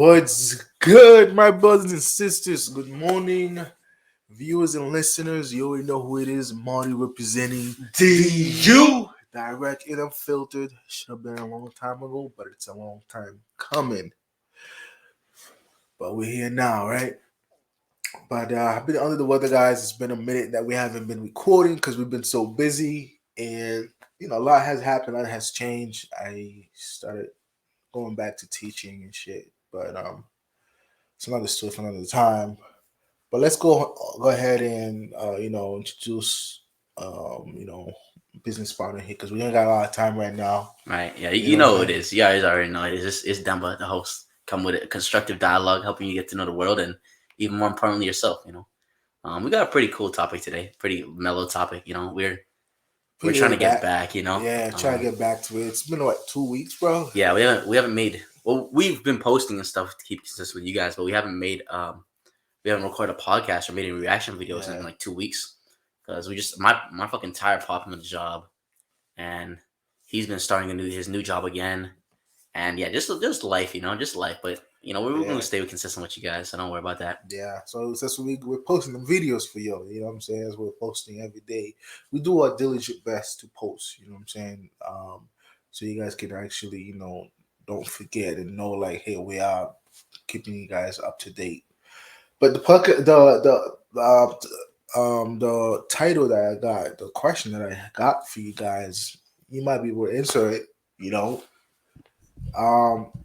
What's good, my brothers and sisters? Good morning, viewers and listeners. You already know who it is. Marty representing DU. Direct Unfiltered. Should have been a long time ago, but it's a long time coming. But we're here now, right? But I've been under the weather, guys. It's been a minute that we haven't been recording because we've been so busy, and a lot has happened. A lot has changed. I started going back to teaching and shit, but it's another story for another time. But let's go ahead and introduce business partner here because we ain't got a lot of time right now. Right. Yeah. You You know what I'm know who it saying? is. You guys already know it is. It's Dumba, the host. Come with a constructive dialogue, helping you get to know the world and even more importantly yourself. We got a pretty cool topic today. Pretty mellow topic. We're Pretty trying to laid get back. back. Yeah, try to get back to it. It's been like 2 weeks, bro. Yeah. We haven't made. Well, we've been posting and stuff to keep consistent with you guys, but we haven't made. We haven't recorded a podcast or made any reaction videos in Yeah, like 2 weeks because we just my fucking tire popped him in the job and he's been starting his new job again. And yeah, just life, just life. But we're yeah, gonna stay consistent with you guys, so don't worry about that. yeah. So that's what we're posting the videos for y'all. You know what I'm saying? As we're posting every day, we do our diligent best to post. You know what I'm saying? So you guys can actually don't forget and know like, hey, we are keeping you guys up to date. But the title that I got, the question that I got for you guys, you might be able to answer it. You know,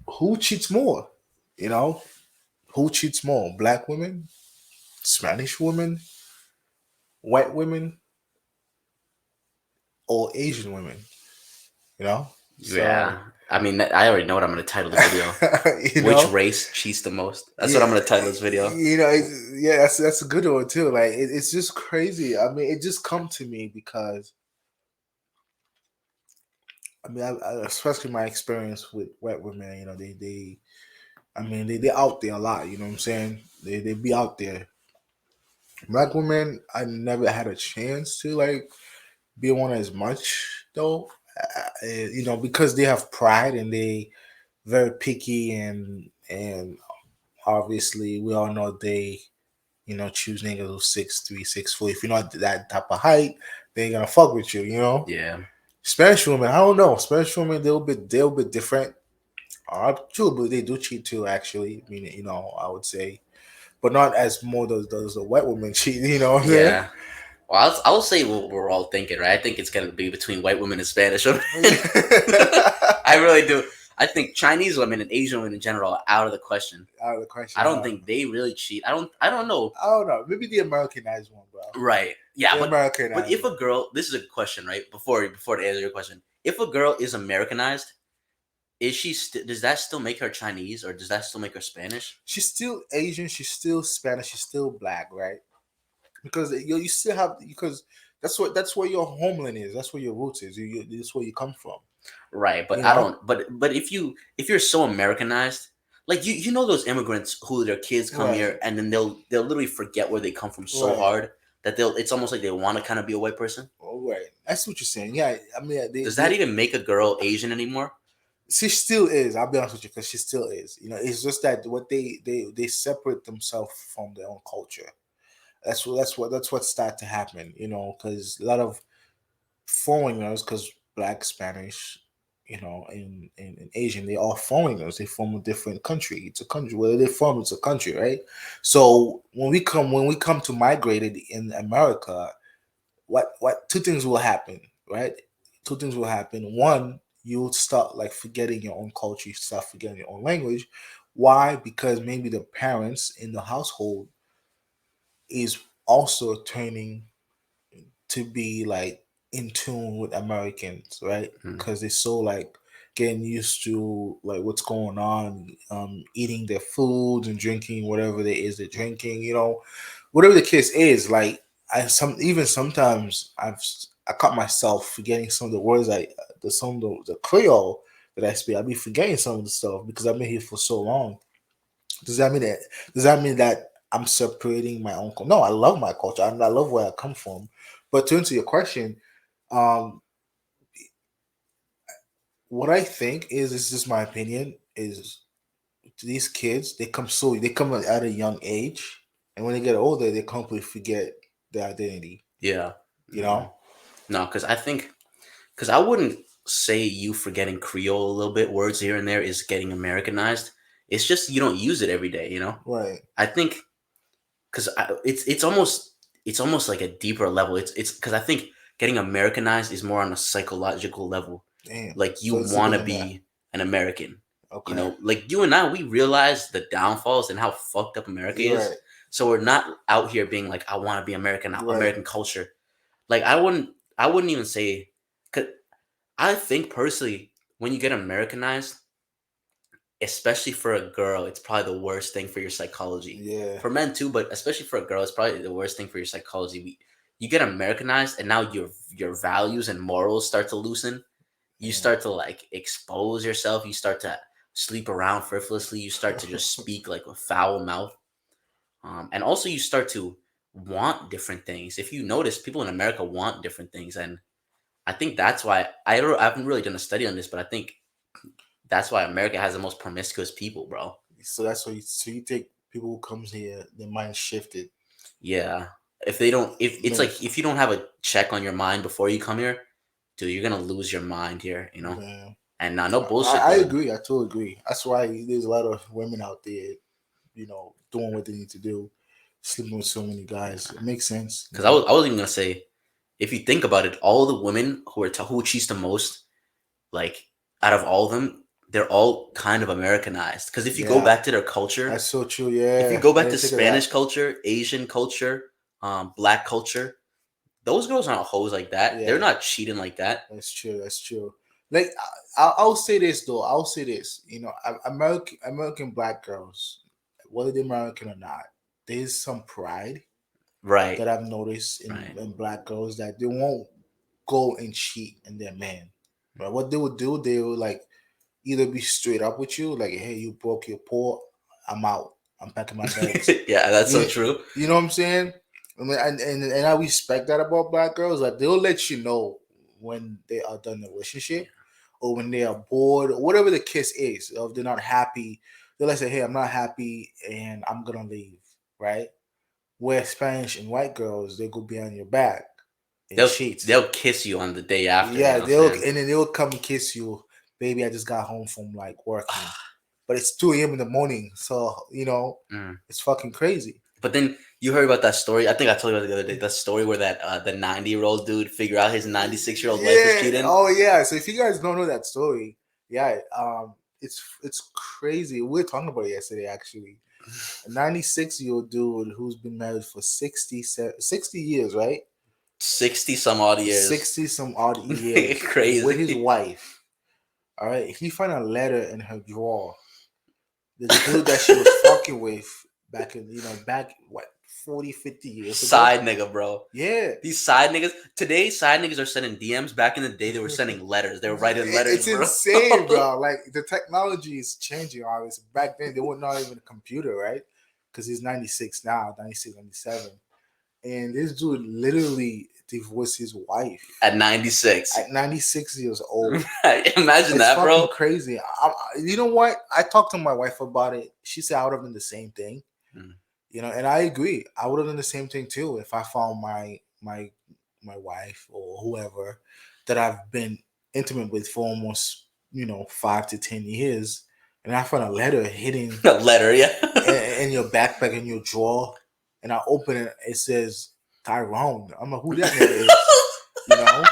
who cheats more? You know, who cheats more? Black women, Spanish women, white women, or Asian women? You know, Yeah, so I mean, I already know what I'm gonna title the video. you Which know, race cheats the most? That's what yeah, I'm gonna title this video. yeah, that's a good one too. Like it's just crazy. I mean, it just come to me because I mean, especially my experience with white women, I mean, they out there a lot. You know what I'm saying? They be out there. Black women, I never had a chance to like be one as much though. Because they have pride and they very picky and obviously we all know they choose niggas who's 6'3", 6'4". If you're not that type of height, they ain't gonna fuck with you. You know. Yeah, Spanish women, I don't know. Spanish women, they're a bit different. True, but they do cheat too. Actually, I mean, I would say, but not as more does the white women cheat. You know what I'm saying? yeah. Well, I'll say what we're all thinking, right? I think it's gonna be between white women and Spanish women. I really do. I think Chinese women and Asian women in general are out of the question. Out of the question. I don't think they really cheat. I don't know. I don't know. Maybe the Americanized one, bro. Right. Yeah, The but Americanized if a one. girl, this is a question, right? Before to answer your question, if a girl is Americanized, does that still make her Chinese or does that still make her Spanish? She's still Asian. She's still Spanish. She's still black, right? Because you still have because that's where your homeland is. That's where your roots is. That's where you come from. Right, but You I know. don't. But if you're so Americanized, like you know those immigrants who their kids come Right. here and then they'll literally forget where they come from so Right. hard that it's almost like they want to kind of be a white person. All right. That's what you're saying. Yeah. I mean, Does that even make a girl Asian anymore? she still is. I'll be honest with you, because she still is. It's just that what they separate themselves from their own culture. That's what start to happen. Because a lot of foreigners, because black, Spanish, and Asian, they are foreigners. They from a different country. It's a country where they're from. It's a country, right? So when we come to migrated in America, what two things will happen, right? Two things will happen. One, you'll start like forgetting your own culture. You start forgetting your own language. Why? Because maybe the parents in the household is also turning to be like in tune with Americans, right? Hmm. Because they're so like getting used to like what's going on, eating their food and drinking whatever there is they're drinking, whatever the case is. Like sometimes I caught myself forgetting some of the words some of the Creole that I speak. I be forgetting some of the stuff because I've been here for so long. Does that mean that? Does that mean that I'm separating my own? No, I love my culture. I love where I come from. But to answer your question, um, what I think is, this is just my opinion, is these kids, they come at a young age, and when they get older, they completely forget their identity. Yeah. You know, No, because I wouldn't say you forgetting Creole a little bit, words here and there, is getting Americanized. It's just you don't use it every day, you know? right? I think because it's almost like a deeper level. It's because I think getting Americanized is more on a psychological level. Damn. Like you So it's want deeper to than that. be an American, Okay, like you and I, we realize the downfalls and how fucked up America you're is. right. So we're not out here being like, I want to be American, You're right. American culture. Like I wouldn't even say, cause I think personally, when you get Americanized, especially for a girl, it's probably the worst thing for your psychology. Yeah. For men too, but especially for a girl, it's probably the worst thing for your psychology. You get Americanized, and now your values and morals start to loosen. You Yeah. start to like expose yourself. You start to sleep around frivolously. You start to just speak like a foul mouth, and also you start to want different things. If you notice, people in America want different things, and I think that's why I haven't really done a study on this, but I think that's why America has the most promiscuous people, bro. So that's what you think people who comes here, their mind shifted. Yeah. If they don't, if it's Man, like if you don't have a check on your mind before you come here, dude, you're gonna lose your mind here, you know. man. And no bullshit, I dude. agree. I totally agree. That's why there's a lot of women out there, doing what they need to do, sleeping with so many guys. It makes sense. Because I was even gonna say, if you think about it, all the women who cheats the most, like out of all of them, they're all kind of Americanized. Because if you go Yeah, back to their culture, that's so true. if you Yeah, go I back to didn't think of that. Spanish culture, Asian culture, black culture, those girls aren't hoes like that. They're Yeah, not cheating like that. that's true. That's true. Like I'll say this though. I'll say this. American black girls, whether they're American or not, there's some pride Right. that I've noticed Right. in black girls that they won't go and cheat in their man. But what they would do, they would like either be straight up with you, like, hey, you broke your paw, I'm out. I'm packing my bags. Yeah, that's so You, true. you know what I'm saying? I mean, and I respect that about black girls. Like they'll let you know when they are done in the relationship or when they are bored or whatever the kiss is. Or if they're not happy, they'll like say, hey, I'm not happy and I'm gonna leave, right? Where Spanish and white girls, they go behind your back and They'll cheat. they'll kiss you on the day after. You Yeah, know what I'm saying? and then they'll come and kiss you. Baby, I just got home from like working. But it's 2 a.m. in the morning, so Mm. it's fucking crazy. But then you heard about that story. I think I told you about it the other day. That story where that the 90-year-old dude figure out his 96-year-old wife is Yeah. cheating. Oh yeah. So if you guys don't know that story, yeah, it's crazy. We were talking about it yesterday actually. A 96-year-old dude who's been married for 60 years, right? 60 some odd years. 60 some odd years with his Crazy. wife. All right. He found a letter in her drawer. The dude that she was fucking with back what 40, 50 years ago. Side nigga, bro. Yeah. These side niggas. Today, side niggas are sending DMs. Back in the day, they were sending letters. They were writing letters, It's bro. insane, bro. Like the technology is changing. Obviously, back then they were not even a computer, right? Because he's 96 now, 96, 97. And this dude literally divorced his wife At 96. at 96 years old. Imagine It's that, fucking bro. crazy. You know what? I talked to my wife about it. She said I would have done the same thing. Mm. And I agree. I would have done the same thing too if I found my wife or whoever that I've been intimate with for almost 5 to 10 years, and I found a letter hidden A letter, yeah. in your backpack in your drawer, and I open it. It says Tyrone. I'm like, who that nigga is? You know.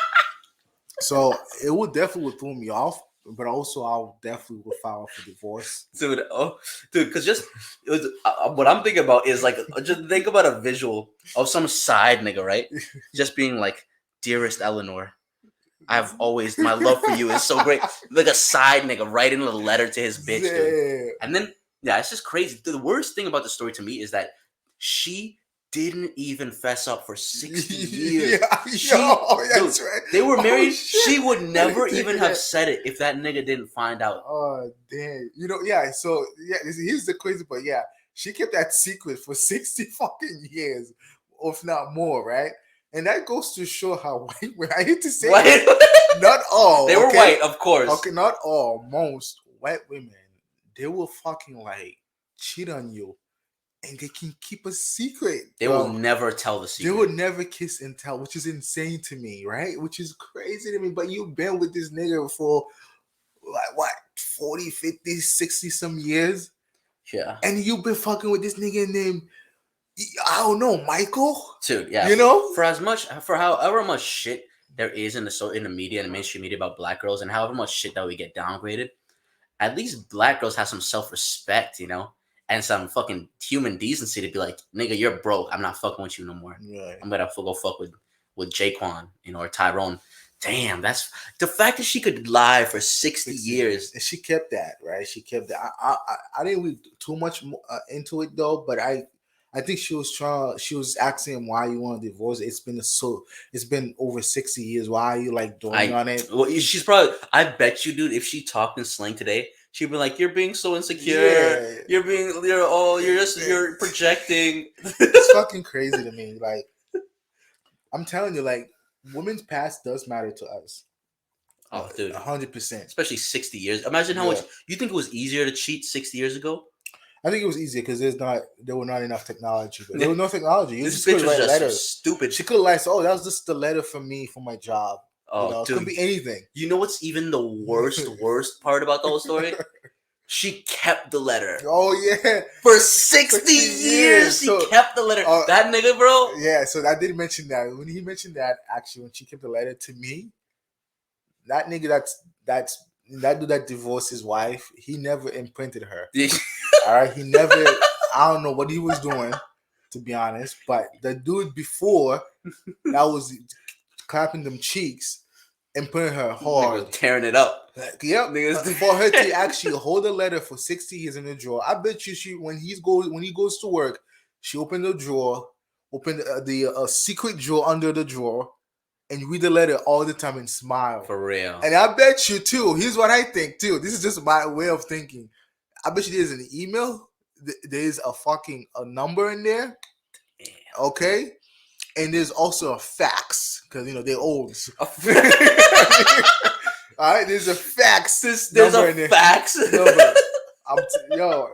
So it would definitely would throw me off, but also I definitely would file for divorce. Dude, because what I'm thinking about is like, just think about a visual of some side nigga, right? Just being like, dearest Eleanor, my love for you is so great. Like a side nigga writing a letter to his bitch, dude. Yeah. And then, yeah, it's just crazy. The worst thing about the story to me is that she didn't even fess up for 60 years. That's right. They were married. Shit. She would never Think even of have that. said it if that nigga didn't find out. Oh damn! Yeah. So yeah, here's the crazy part. Yeah, she kept that secret for 60 fucking years, if not more, right? And that goes to show how white. I hate to say it, not all. They were white, of course. Okay, not all. Most white women they will fucking like cheat on you, and they can keep a secret, They will bro. never tell the They would secret. never kiss and tell, which is insane to me, right? Which is crazy to me. But you've been with this nigga for like what, 40, 50, 60 some years? Yeah. And you've been fucking with this nigga named, I don't know, Michael? Dude, yeah. You know? For however much shit there is in the media and the mainstream media about black girls, and however much shit that we get downgraded, at least black girls have some self-respect, and some fucking human decency to be like, nigga, you're broke. I'm not fucking with you no more. Right. I'm gonna go fuck with Jaquan, or Tyrone. Damn, that's the fact that she could lie for 60 years. And she kept that, right? She kept that. I didn't read too much into it though, but I think she was asking him why you want to divorce. It's been over 60 years. Why are you like doing on it? Well, she's probably. I bet you, dude. If she talked in slang today, she'd be like, "You're being so insecure. Yeah. You're projecting." It's fucking crazy to me. Like, I'm telling you, like, women's past does matter to us. Oh, dude, 100%. Especially 60 years. Imagine how much you think it was easier to cheat 60 years ago. I think it was easier because there were not enough technology. But there was no technology. You This just bitch could was write just letters. stupid. She could like, oh, that was just the letter for me for my job. Oh, it could be anything. You know what's even the worst part about the whole story? She kept the letter. Oh yeah, for 60 years. She kept the letter. That nigga, bro. Yeah, so I did mention that when he mentioned that. Actually, when she kept the letter to me, that nigga that dude that divorced his wife, he never imprinted her. All right, he never. I don't know what he was doing, to be honest. But the dude before that was clapping them cheeks and putting her hard, tearing it up. Yep, for her to actually hold a letter for 60 years in the drawer. I bet you when he goes to work, she opened the drawer, opened the secret drawer under the drawer, and read the letter all the time and smile. For real. And I bet you too. Here's what I think too. This is just my way of thinking. I bet you there's an email. There's a number in there. Damn. Okay. And there's also a fax because they're old. All right, there's a fax. There's a fax number.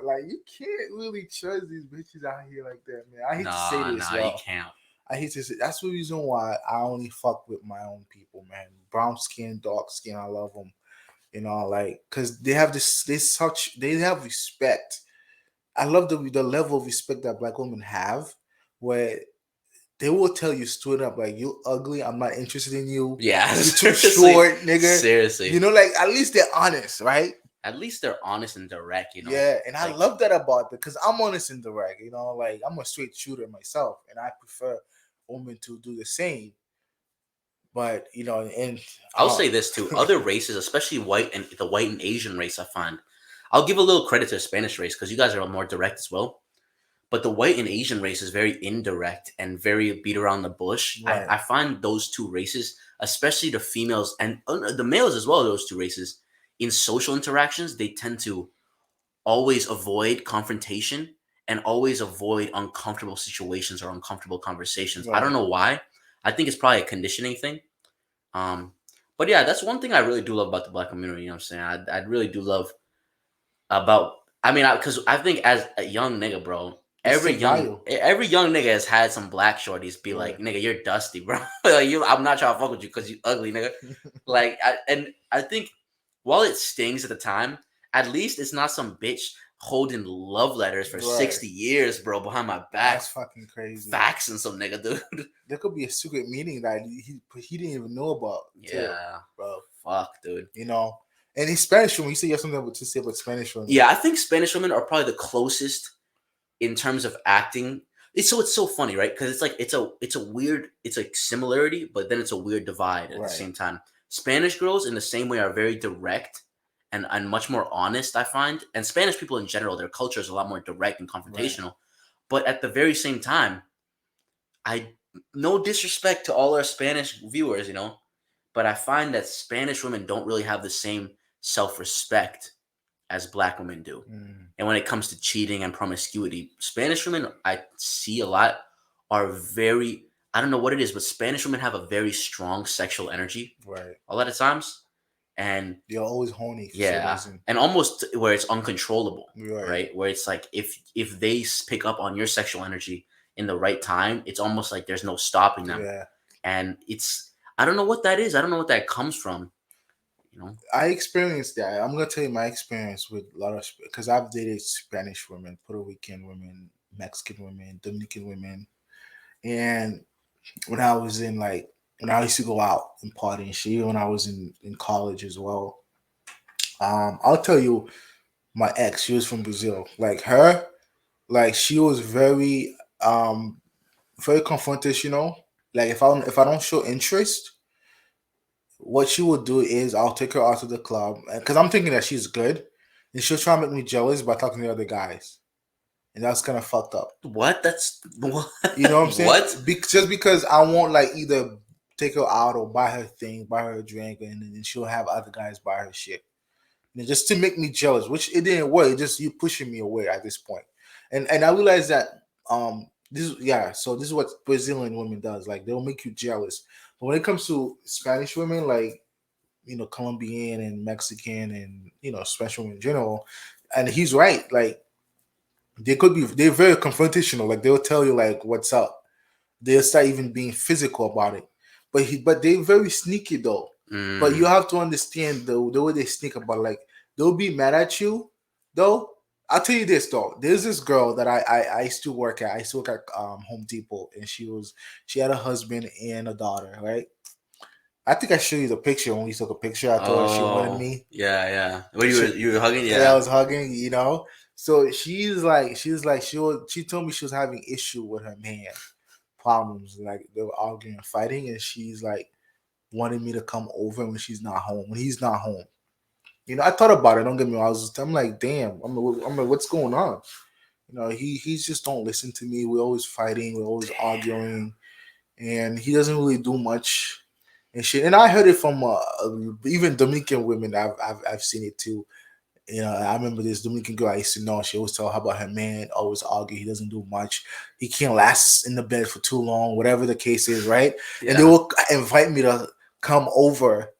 Like you can't really trust these bitches out here like that, man. I hate to say this, you can't. I hate to say that's the reason why I only fuck with my own people, man. Brown skin, dark skin, I love them. Like because they have they have respect. I love the level of respect that black women have, where they will tell you straight up, like, you ugly, I'm not interested in you. Yeah. You're too short, nigga. Seriously. Like, at least they're honest, right? At least they're honest and direct, Yeah, and I love that about it because I'm honest and direct, like, I'm a straight shooter myself, and I prefer women to do the same. But, and... I'll say this, too. Other races, especially the white and Asian race, I find... I'll give a little credit to the Spanish race because you guys are more direct as well. But the white and Asian race is very indirect and very beat around the bush. Right. I find those two races, especially the females and the males as well, those two races, in social interactions, they tend to always avoid confrontation and always avoid uncomfortable situations or uncomfortable conversations. Right. I don't know why. I think it's probably a conditioning thing. But yeah, that's one thing I really do love about the black community. You know what I'm saying? I really do love because I think as a young nigga, bro, every young nigga has had some black shorties be like, nigga, you're dusty, bro. I'm not trying to fuck with you because you ugly, nigga. I think while it stings at the time, at least it's not some bitch holding love letters for 60 years, bro, behind my back. That's fucking crazy. Faxing some nigga, dude. There could be a secret meeting that he didn't even know about. Yeah, too, bro. Fuck, dude. And in Spanish women, you say you have something to say about Spanish women. Yeah, I think Spanish women are probably the closest in terms of acting. It's so funny, right? Because it's like it's a weird, it's a similarity, but then it's a weird divide at the same time. Spanish girls in the same way are very direct and much more honest, I find. And Spanish people in general, their culture is a lot more direct and confrontational. Right. But at the very same time, no disrespect to all our Spanish viewers, but I find that Spanish women don't really have the same self-respect as black women do. And when it comes to cheating and promiscuity, Spanish women I see a lot are very, I don't know what it is, but Spanish women have a very strong sexual energy. Right. A lot of times. and You're always horny for some yeah, reason. and almost where it's uncontrollable, Right. right? Where it's like if they pick up on your sexual energy in the right time, it's almost like there's no stopping them. Yeah. And it's I don't know what that is. I don't know what that comes from. You know. I experienced that. I'm gonna tell you my experience with a lot of because I've dated Spanish women, Puerto Rican women, Mexican women, Dominican women, and when I was in like when I used to go out and party and shit, even when I was in college as well. I'll tell you, my ex, she was from Brazil. Like her, like she was very confrontational. Like if I don't show interest, what she would do is I'll take her out to the club because I'm thinking that she's good, and she'll try to make me jealous by talking to the other guys, and that's kind of fucked up. What? That's what? You know what I'm saying? What? Just because I won't like either take her out or buy her thing, buy her a drink, and then she'll have other guys buy her shit, and just to make me jealous, which it didn't work. It just you pushing me away at this point, and I realized that so this is what Brazilian women does. Like they'll make you jealous, but when it comes to Spanish women, like Colombian and Mexican and Spanish women in general, and he's right. Like they're very confrontational. Like they'll tell you like what's up. They'll start even being physical about it. But they're very sneaky though. But you Mm. have to understand the way they sneak about it. Like they'll be mad at you though. I'll tell you this though. There's this girl that I used to work at. I used to work at Home Depot, and she had a husband and a daughter, right? I think I showed you the picture when we took a picture. I told her she wanted Oh, me. yeah, yeah. What you were hugging? I Yeah. was hugging. So she told me she was having issue with her man, problems, like they were arguing and fighting, and she's like wanted me to come over when she's not home, when he's not home. I thought about it. Don't get me wrong. I'm like, damn. I'm like, what's going on? He's just don't listen to me. We're always fighting. We're always arguing, and he doesn't really do much and shit. And I heard it from even Dominican women. I've seen it too. I remember this Dominican girl I used to know. She always tell her about her man, always argue. He doesn't do much. He can't last in the bed for too long, whatever the case is, right? And they Yeah. will invite me to come over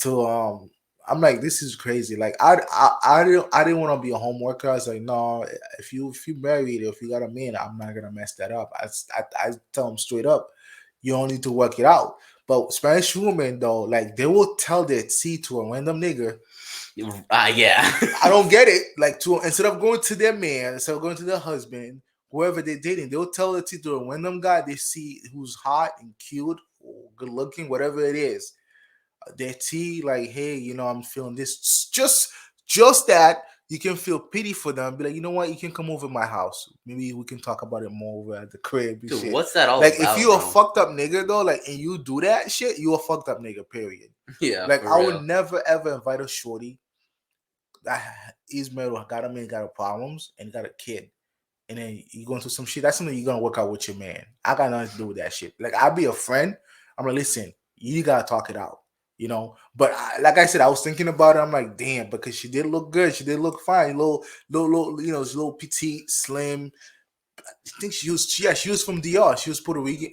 to. I'm like, this is crazy. Like, I didn't want to be a home worker. I was like, no, if you married, if you got a man, I'm not gonna mess that up. I tell them straight up, you don't need to work it out. But Spanish women though, like they will tell their T to a random nigga. Yeah. I don't get it. Like to instead of going to their man, instead of going to their husband, whoever they're dating, they'll tell it to a random guy they see who's hot and cute or good looking, whatever it is. Their T, like, hey, I'm feeling this. Just that you can feel pity for them. Be like, you know what? You can come over my house. Maybe we can talk about it more over at the crib and Dude, shit. what's that all Like, if about, you a bro? fucked up nigga though, like, and you do that shit, you a fucked up nigga. Period. Yeah, Like, for I would real. never ever invite a shorty that he's married, got a man, got a problems, and got a kid, and then you go into some shit. That's something you're gonna work out with your man. I got nothing to do with that shit. Like I'll be a friend. I'm like, listen, you gotta talk it out. But like I said, I was thinking about it. I'm like, damn, because she did look good. She did look fine. Little, she's a little petite, slim. I think she was from DR. She was Puerto Rican,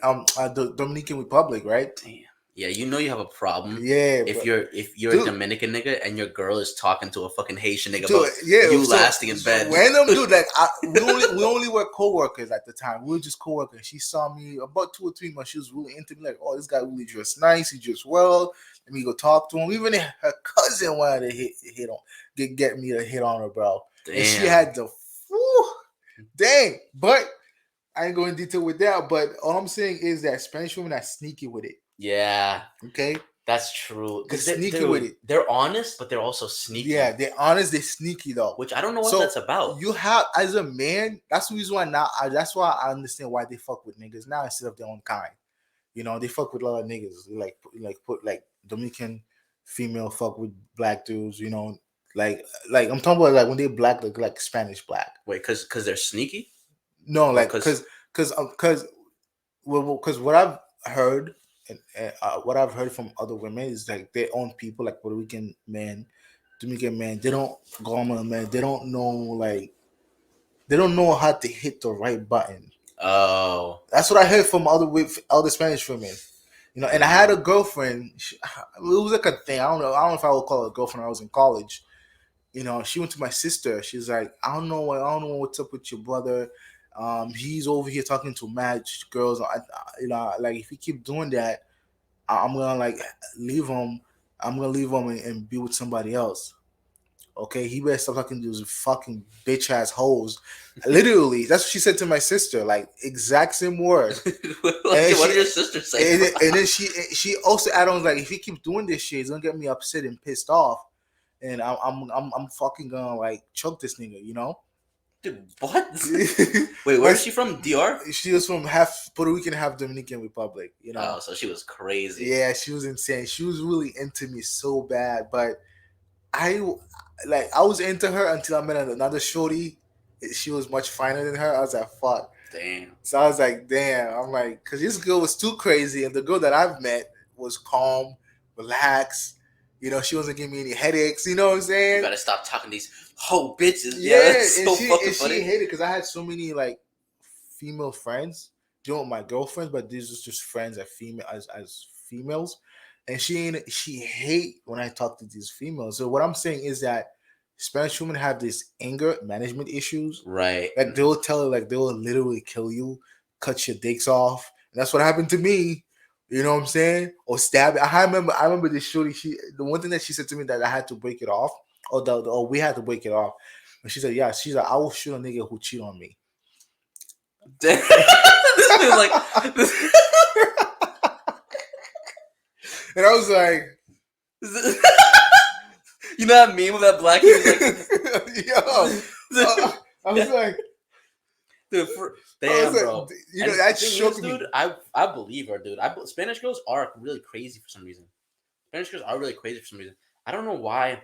the Dominican Republic, right? Damn. Yeah, you know you have a problem Yeah, if but you're a dude, Dominican nigga and your girl is talking to a fucking Haitian nigga dude, about yeah. you So, lasting in bed. random dude, like we only were co-workers at the time. We were just co-workers. She saw me about 2 or 3 months. She was really into me, like, oh, this guy really dressed nice. He dressed well. Let me go talk to him. Even her cousin wanted to hit on get me to hit on her, bro. And she Damn. had the dang. But I ain't going in detail with that. But all I'm saying is that Spanish women are sneaky with it. Yeah, Okay, that's true. they're Because sneaky with it. they're honest, but they're also sneaky. Yeah, they're honest. They're sneaky though. Which I don't know what So that's about. you have, as a man, that's the reason why now. That's why I understand why they fuck with niggas now instead of their own kind. They fuck with a lot of niggas. Like Dominican female fuck with black dudes. Like I'm talking about like when they black like Spanish black. Wait, because they're sneaky, No, or like because because what I've heard and what I've heard from other women is like their own people, like Puerto Rican men, Dominican men. They don't go on a man. They don't know how to hit the right button. oh That's what I heard from other Spanish women. And I had a girlfriend. It was like a thing. I don't know. I don't know if I would call it a girlfriend when I was in college. She went to my sister. She's like, I don't know what's up with your brother. He's over here talking to mad girls. Like if he keep doing that, I'm gonna like leave him. I'm gonna leave him and be with somebody else. Okay, he better stop talking to those fucking bitch ass hoes. Literally, that's what she said to my sister. Like exact same words. And What she did your sister say? and then she also add on like if he keeps doing this shit, it's gonna get me upset and pissed off, and I'm fucking gonna like choke this nigga. Dude, what? Wait, where is she from? DR? She was from half Puerto Rican, half Dominican Republic. Oh, so she was crazy. Yeah, she was insane. She was really into me so bad, but I I was into her until I met another shorty. She was much finer than her. I was like, fuck. Damn. So I was like, damn. I'm like, because this girl was too crazy, and the girl that I've met was calm, relaxed. She wasn't giving me any headaches. You know what I'm saying? You gotta stop talking to these hoe bitches. Yeah, that's so fucking funny. She hated it because I had so many like female friends. My girlfriends, but these was just friends as females, and she hate when I talk to these females. So what I'm saying is that Spanish women have this anger management issues. Right. Like they will tell her like they will literally kill you, cut your dicks off. And that's what happened to me. You know what I'm saying? Or stab it. I remember this shorty. The one thing that she said to me that I had to break it off, or we had to break it off. And she said, yeah, she's like, I will shoot a nigga who cheat on me. This is like and I was like, you know that meme of that black kid? Like, yo, I was like, dude, damn, bro. That shook me. Dude, I believe her, dude. Spanish girls are really crazy for some reason. I don't know why.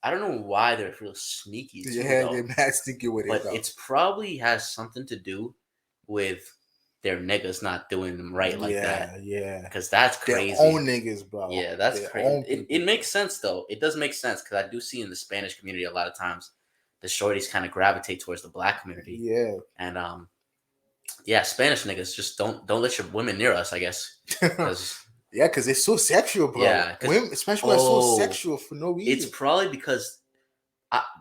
They're real sneaky. Yeah, they're mad sneaky with it. But it's probably has something to do with their niggas not doing them right like that. Yeah. Because that's crazy. Their own niggas, bro. Yeah, that's crazy. It makes sense, though. It does make sense because I do see in the Spanish community a lot of times the shorties kind of gravitate towards the black community. Yeah. And, Spanish niggas just don't let your women near us, I guess. Yeah, because they're so sexual, bro. Yeah. Women, especially are so sexual for no reason. It's probably because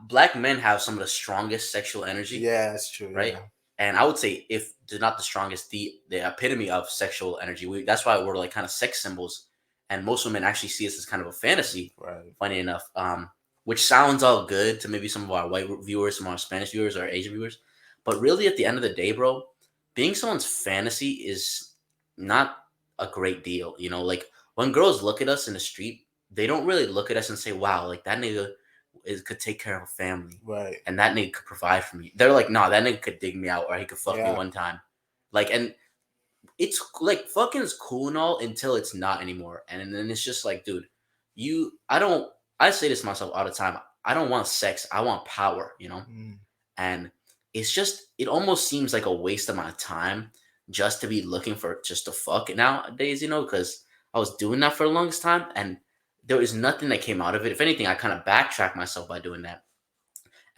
black men have some of the strongest sexual energy. Yeah, that's true. Right? Yeah. And I would say if they're not the strongest, the epitome of sexual energy. That's why we're like kind of sex symbols. And most women actually see us as kind of a fantasy. Right. Funny enough. Which sounds all good to maybe some of our white viewers, some of our Spanish viewers, or Asian viewers. But really at the end of the day, bro, being someone's fantasy is not a great deal. Like when girls look at us in the street, they don't really look at us and say, wow, like that nigga could take care of a family. Right. And that nigga could provide for me. They're like, nah, that nigga could dig me out or he could fuck me one time. Like, and it's like fucking is cool and all until it's not anymore. And then it's just like, dude, I say this to myself all the time. I don't want sex. I want power, And it's just, it almost seems like a waste of my time just to be looking for just to fuck nowadays, because I was doing that for the longest time and there was nothing that came out of it. If anything, I kind of backtracked myself by doing that.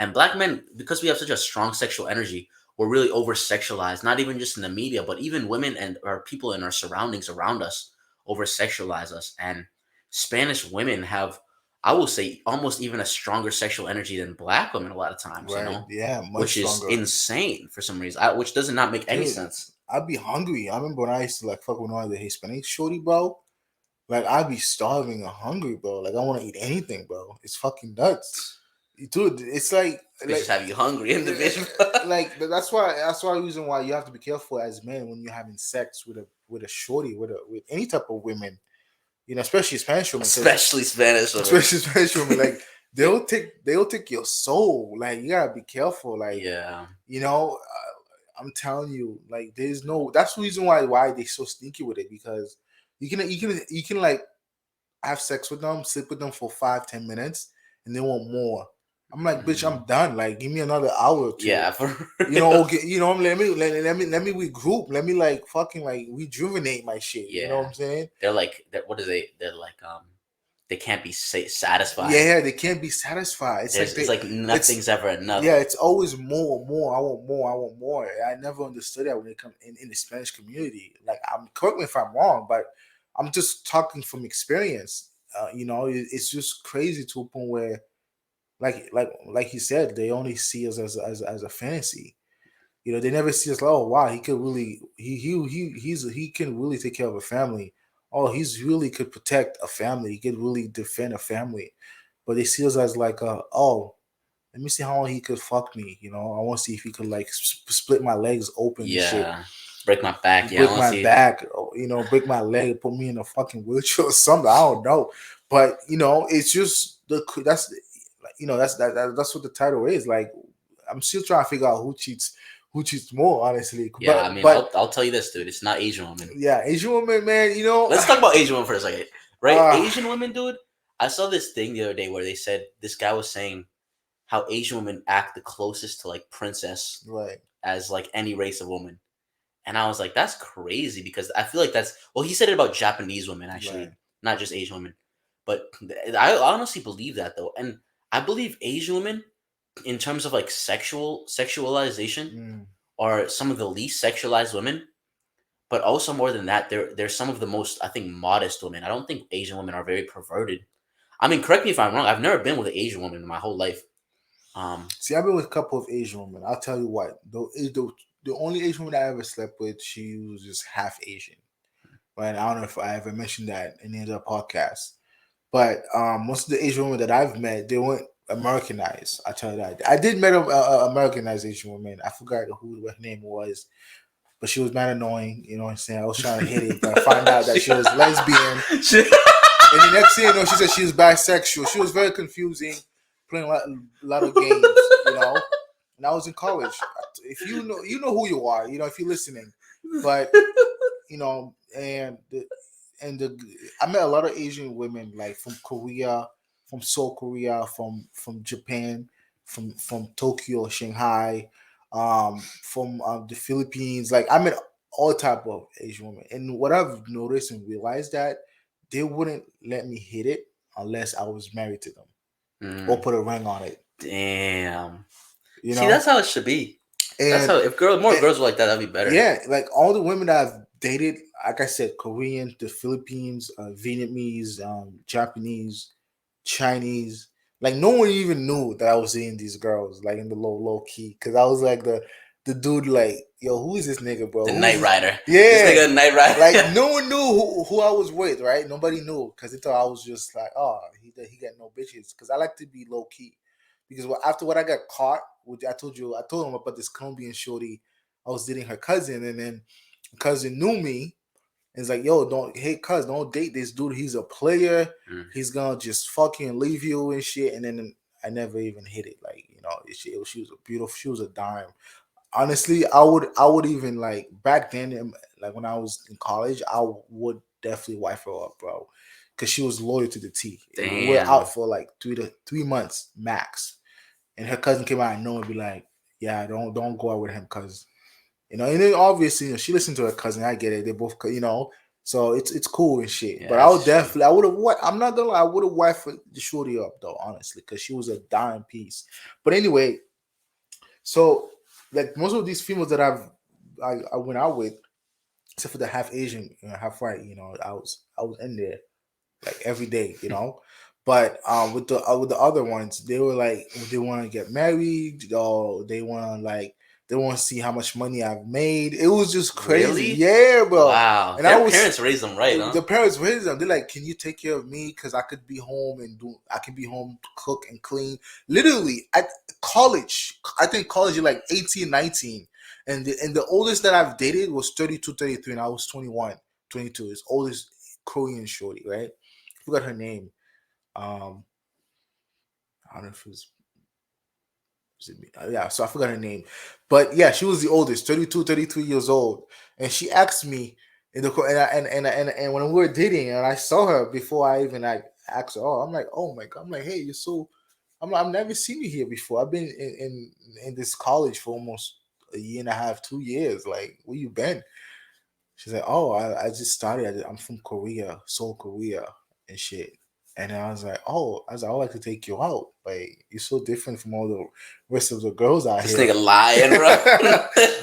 And black men, because we have such a strong sexual energy, we're really over-sexualized, not even just in the media, but even women and our people in our surroundings around us over-sexualize us. And Spanish women have, I will say, almost even a stronger sexual energy than black women a lot of times, right. Yeah, much which stronger. is insane for some reason, which does not make any sense. I'd be hungry. I remember when I used to like fuck with one of the Hispanic shorty, bro. Like I'd be starving and hungry, bro. Like I want to eat anything, bro. It's fucking nuts, dude. It's like just have you hungry in the vision. Like that's the reason why you have to be careful as men when you're having sex with a shorty, with any type of women, especially Spanish women. Especially Spanish women. Like they'll take your soul. Like you gotta be careful. Like I'm telling you, like that's the reason why they're so sneaky with it, because you can like have sex with them, sleep with them for 5-10 minutes, and they want more. I'm like, bitch, I'm done. Like, give me another hour or two. Yeah, let me regroup. Let me like fucking like rejuvenate my shit. Yeah. You know what I'm saying? They're like, what are they? They're like, they can't be satisfied. Yeah, they can't be satisfied. It's like nothing's ever enough. Yeah, it's always more. I want more. I never understood that when it comes in the Spanish community. Like, correct me if I'm wrong, but I'm just talking from experience. It's just crazy to a point where, like he said, they only see us as a fantasy. They never see us like, oh wow, he could really he can really take care of a family. Oh, he's really could protect a family. He could really defend a family. But they see us as like, oh, let me see how long he could fuck me. I want to see if he could like split my legs open and shit, Yeah. Break my back. Yeah, I break want to my see. back, break my leg, put me in a fucking wheelchair or something. I don't know, but it's just that's what the title is. Like, I'm still trying to figure out who cheats more, honestly. Yeah, I But mean, I'll tell you this, dude. It's not Asian women. yeah, Asian woman, man. Let's talk about Asian women for a second, right? uh, Asian women, dude. I saw this thing the other day where they said this guy was saying how Asian women act the closest to like princess right, as like any race of woman. And I was like, that's crazy because I feel like that's well, he said it about Japanese women right, actually, not just Asian women. But I honestly believe that though. And I believe Asian women, in terms of like sexualization, mm. are some of the least sexualized women. But also more than that, they're some of the most, I think, modest women. I don't think Asian women are very perverted. I mean, correct me if I'm wrong. I've never been with an Asian woman in my whole life. See, I've been with a couple of Asian women. I'll tell you what, the only Asian woman I ever slept with, she was just half Asian. Right? I don't know if I ever mentioned that in the other podcast. But most of the Asian women that I've met, they weren't Americanized. I tell you that. I did meet a Americanized Asian woman. I forgot what her name was, but she was mad annoying. You know what I'm saying? I was trying to hit it, but I found out that she was lesbian. And the next thing you know, she said she was bisexual. She was very confusing, playing a lot of games. And I was in college. If you know who you are. If you're listening, but and I met a lot of Asian women, like from Korea, from Seoul, Korea, from Japan, from Tokyo, Shanghai, from the Philippines. Like, I met all type of Asian women, and what I've noticed and realized that they wouldn't let me hit it unless I was married to them or mm, put a ring on it. damn. You See, know, that's how it should be. That's and, how if more and girls were like that, that'd be better. yeah, like all the women that I've dated, like I said, Korean, the Philippines, Vietnamese, Japanese, Chinese. Like, no one even knew that I was seeing these girls, like in the low key, because I was like the dude, like, yo, who is this nigga, bro? The Who is Night this? Rider. This Yeah, nigga Night like Rider. no one knew who I was with, right? Nobody knew because they thought I was just like, oh, he got no bitches. Because I like to be low key. Because after what I got caught, which I told him about this Colombian shorty. I was dating her cousin, and then cousin knew me. And it's like, yo, hey, cuz, don't date this dude. He's a player. Mm, He's gonna just fucking leave you and shit. And then I never even hit it. Like, she was a beautiful, she was a dime. Honestly, I would even, like, back then, like when I was in college, I would definitely wife her up, bro, because she was loyal to the T. We're damn. out for like 3 months max, and her cousin came out and know and be like, yeah, don't go out with him, cause and then obviously, she listened to her cousin. I get it. They both, so it's cool and shit. Yeah, But I would that's true. definitely, I would have. What I'm not gonna lie, I would have wifed the shorty up though, honestly, because she was a dime piece. But anyway, so, like, most of these females that I went out with, except for the half Asian, half white, I was in there like every day. But with the other ones, they were like, they want to get married, or they want to see how much money I've made. It was just crazy, Really? yeah, bro. Wow. And I Their was parents raised them right, huh? the parents raised them. They're like, "Can you take care of me? Because I could be home to cook and clean." Literally, at college, I think college, you're like 18, 19. And the oldest that I've dated was 32, 33, and I was 21, 22. His oldest Korean shorty, right? I forgot her name. Um, I don't know if it was it me? Yeah, so I forgot her name. But yeah, she was the oldest, 32, 33 years old. And she asked me in the and when we were dating, and I saw her before I even, like, asked her, oh, I'm like, oh my god, I'm like, hey, you're so, I'm like, I've never seen you here before. I've been in this college for almost a year and a half, 2 years. Like, where you been? She's like, oh, I just started. I'm from Korea, Seoul, Korea, and shit. And I was like, oh, I would like to take you out. Like, you're so different from all the rest of the girls out This here. nigga lying, bro.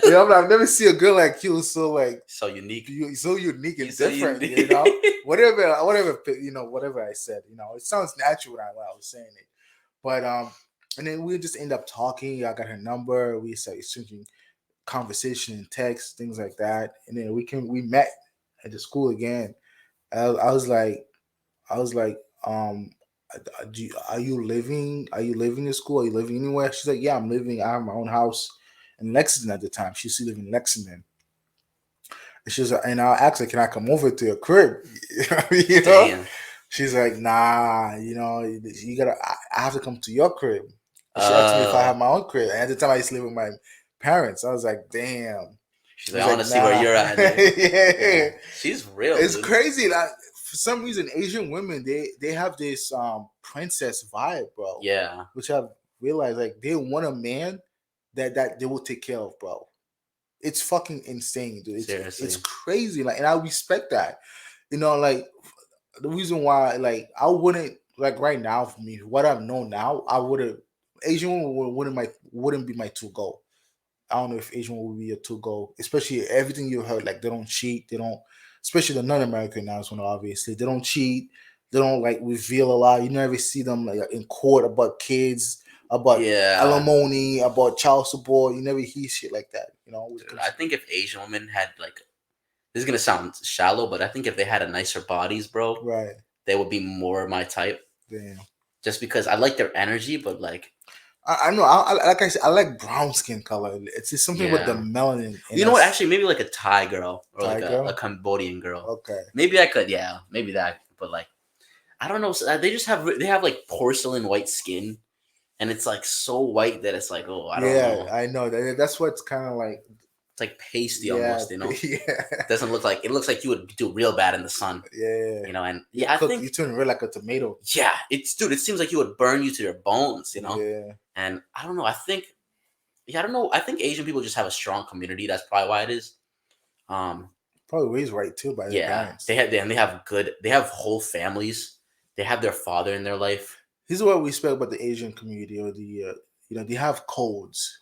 You know, I've never seen a girl like you so like So unique. so unique and He's so different. unique. You know, whatever I said. You know, it sounds natural when I was saying it. But and then we just end up talking. I got her number. We started exchanging conversation and text, things like that. And then we met at the school again. I was like, I was like, are you living in school? Are you living anywhere? She's like, yeah, I'm living. I have my own house in Lexington at the time. She used to live in Lexington. And she's like, and I asked her, can I come over to your crib? You know? Damn. She's like, nah, you know, you gotta. I have to come to your crib. And she asked me if I have my own crib. And at the time, I used to live with my parents. I was like, damn. She's She like, was I want like, to see where nah. you're at. Dude. Yeah. She's real, It's dude. crazy. Like for some reason, Asian women they have this princess vibe, bro. Yeah. Which I've realized, like they want a man that they will take care of, bro. It's fucking insane, dude. Seriously. It's crazy. Like, and I respect that. You know, like the reason why, like, I wouldn't like right now for me, what I've known now, I would have Asian woman wouldn't be my to go. I don't know if Asian would be a to go, especially everything you heard. Like they don't cheat, they don't, especially the non-American nationals. Obviously, they don't cheat. They don't like reveal a lot. You never see them like in court about kids, about Yeah. alimony, about child support. You never hear shit like that. You know, Dude, I think if Asian women had like, this is gonna sound shallow, but I think if they had a nicer bodies, bro, right? they would be more my type. Damn. Just because I like their energy, but like, I know. Like I said, I like brown skin color. It's just something with the yeah. melanin. And You know what? Actually, maybe like a Thai girl or Thai like a girl. Cambodian girl. Okay. Maybe I could, yeah, maybe that. But like, I don't know. They just have like porcelain white skin, and it's like so white that it's like, oh, I don't Yeah, know. I know that. That's what's kind of like. It's like pasty Yeah, almost, you know. yeah, It doesn't look like it looks like you would do real bad in the sun, yeah. you know. And You yeah, I cook, think you turn red like a tomato. yeah, it's dude. It seems like you would burn you to your bones, you know. Yeah, And I don't know. I think yeah, I don't know. I think Asian people just have a strong community. That's probably why it is. Um, probably raised right too by their yeah, parents. they have good. They have whole families. They have their father in their life. This is what we respect about the Asian community, or the they have codes.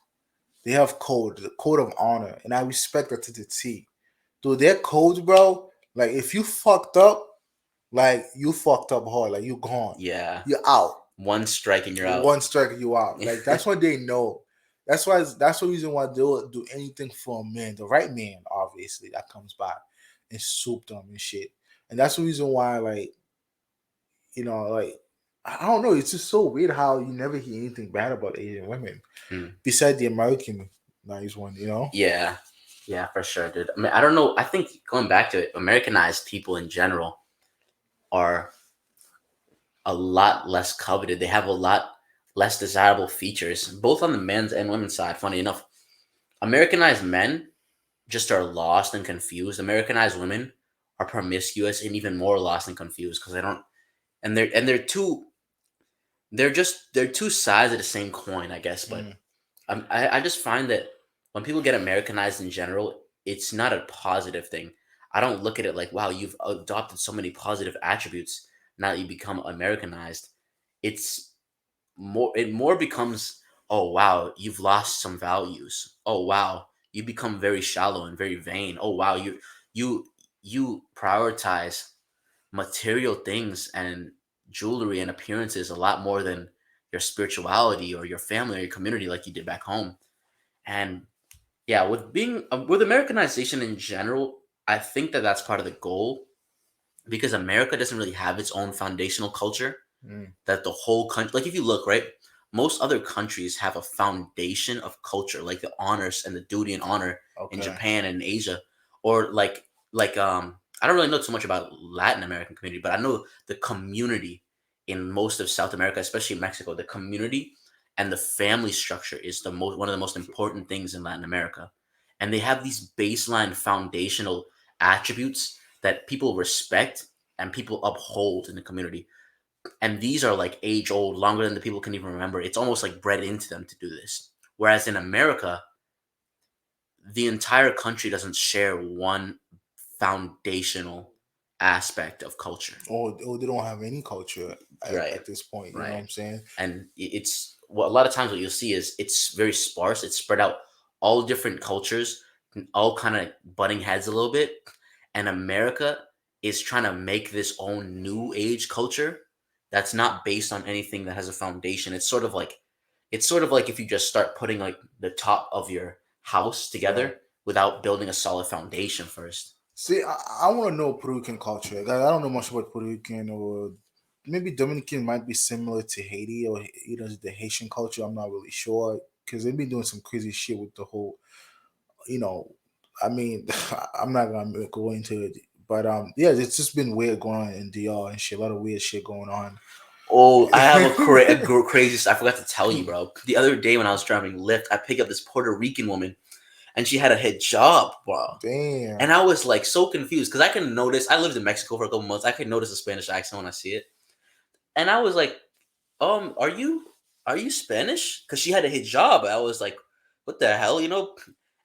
They have code, the code of honor, and I respect that to the T. Dude, their codes, bro. Like if you fucked up, like you fucked up hard, like you gone, Yeah, you're out. one strike and you're out. One strike, you out. Like that's what they know. That's the reason why they'll do anything for a man, the right man, obviously, that comes by and soup them and shit. And that's the reason why, like, like I don't know, it's just so weird how you never hear anything bad about Asian women. Besides the American nice one, Yeah, yeah, for sure, dude. I mean, I don't know. I think going back to it, Americanized people in general are a lot less coveted. They have a lot less desirable features, both on the men's and women's side. Funny enough, Americanized men just are lost and confused. Americanized women are promiscuous and even more lost and confused because they don't, they're two sides of the same coin, I guess. But I just find that when people get Americanized in general, it's not a positive thing. I don't look at it like, wow, you've adopted so many positive attributes now that you become Americanized. It's it more becomes, oh wow, you've lost some values. Oh wow, you become very shallow and very vain. Oh wow, you you prioritize material things and jewelry and appearances a lot more than your spirituality or your family or your community like you did back home. And yeah, with Americanization in general, I think that that's part of the goal because America doesn't really have its own foundational culture that the whole country, like if you look, right, most other countries have a foundation of culture, like the honors and the duty and honor in Japan and Asia, or I don't really know too much about Latin American community, but I know the community in most of South America, especially Mexico. The community and the family structure is one of the most important things in Latin America, and they have these baseline foundational attributes that people respect and people uphold in the community. And these are like age old, longer than the people can even remember. It's almost like bred into them to do this. Whereas in America, the entire country doesn't share one foundational aspect of culture. Or they don't have any culture Right, at this point. You know what right. I'm saying? And it's what a lot of times what you'll see is it's very sparse. It's spread out all different cultures, all kind of butting heads a little bit. And America is trying to make this own new age culture that's not based on anything that has a foundation. It's sort of like if you just start putting like the top of your house Right. together without building a solid foundation first. See, I want to know Puerto Rican culture. Like, I don't know much about Puerto Rican, or maybe Dominican might be similar to Haiti, or the Haitian culture. I'm not really sure because they've been doing some crazy shit with the whole. You know, I mean, I'm not gonna go into it, but yeah, it's just been weird going on in DR and shit. A lot of weird shit going on. Oh, I have a crazy. I forgot to tell you, bro. The other day when I was driving Lyft, I picked up this Puerto Rican woman, and she had a hijab, bro. Damn. And I was like so confused because I can notice. I lived in Mexico for a couple months. I could notice a Spanish accent when I see it, and I was like, are you Spanish? Because she had a hijab. I was like, what the hell, you know?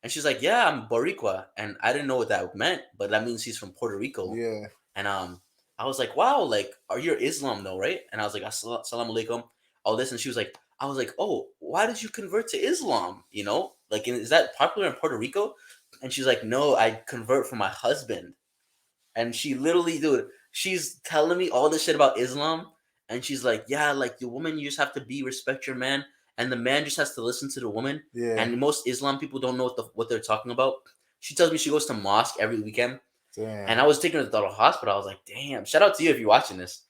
And she's like, yeah, I'm Boricua, and I didn't know what that meant, but that means she's from Puerto Rico. Yeah. And I was like, wow, like, are you Islam though, right? And I was like, assalamu alaikum, all this, and she was like, I was like, oh, why did you convert to Islam? You know, like, is that popular in Puerto Rico? And she's like, no, I convert for my husband. And she literally, dude, she's telling me all this shit about Islam, and she's like, yeah, like the woman, you just have to respect your man, and the man just has to listen to the woman. Yeah. And most Islam people don't know what they're talking about. She tells me she goes to mosque every weekend, Damn. and I was taking her to the hospital. I was like, damn, shout out to you if you're watching this.